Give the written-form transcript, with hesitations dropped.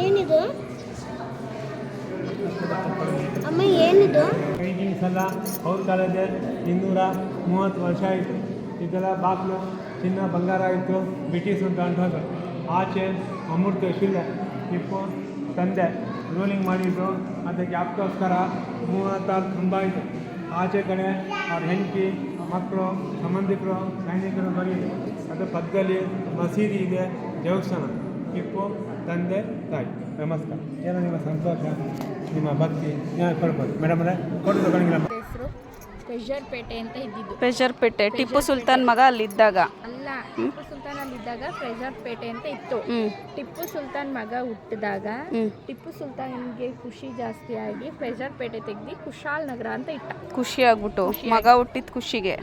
ಏನಿದು ಅಮ್ಮ ಏನಿದು ಪೇಂಟಿಂಗ್ಸ್ ಎಲ್ಲ ಅವ್ರ ಕಾಲದ 230 ವರ್ಷ ಆಯಿತು. ಇದೆಲ್ಲ ಬಾಕ್ಲು ಚಿನ್ನ ಬಂಗಾರ ಇತ್ತು, ಬ್ರಿಟಿಷ್ ಅಂತ ಅಂಟೋದು. ಆಚೆ ಅಮೃತ ಶಿಲೆ ಟಿಪ್ಪು ತಂದೆ ರೂಲಿಂಗ್ ಮಾಡಿದ್ರು. ಅದಕ್ಕೆ ಜ್ಞಾಪಕೋಸ್ಕರ 36 ಕಂಬ ಆಯಿತು. ಆಚೆ ಕಡೆ ಅವ್ರ ಹೆಂಡತಿ ಮಕ್ಕಳು ಸಂಬಂಧಿಕರು ಸೈನಿಕರು ಬರೀದು. ಅದು ಪಕ್ಕದಲ್ಲಿ ಮಸೀದಿ ಇದೆ, ದೇವಸ್ಥಾನ. ಟಿಪ್ಪು ತಂದೆ ತಾಯಿ. ನಮಸ್ಕಾರ. ಏನೋ ನಿಮ್ಮ ಸಂತೋಷ, ನಿಮ್ಮ ಭಕ್ತಿ ಏನೋ ಕೊಡ್ಬೋದು ಮೇಡಮ್ ಅವರೇ, ಕೊಟ್ಟು ತಗೊಂಡಿಲ್ಲ. ಹೆಸರು ಪೆಜರ್ಪೇಟೆ ಅಂತ ಇದ್ದಿದ್ದು. ಪೆಜರ್ಪೇಟೆ ಟಿಪ್ಪು ಸುಲ್ತಾನ್ ಮಗ ಅಲ್ಲಿದ್ದಾಗ ಅಲ್ಲ, ಟಿಪ್ಪು ಸುಲ್ತಾನ್ ಅಲ್ಲಿದ್ದಾಗ ಪೆಜರ್ಪೇಟೆ ಅಂತ ಇತ್ತು. ಟಿಪ್ಪು ಸುಲ್ತಾನ್ ಮಗ ಹುಟ್ಟಿದಾಗ ಟಿಪ್ಪು ಸುಲ್ತಾನ್ಗೆ ಖುಷಿ ಜಾಸ್ತಿ ಆಗಿ ಪೆಜರ್ಪೇಟೆ ತೆಗ್ದು ಕುಶಾಲ್ ನಗರ ಅಂತ ಇಟ್ಟ. ಖುಷಿ ಆಗ್ಬಿಟ್ಟು ಮಗ ಹುಟ್ಟಿದ ಖುಷಿಗೆ.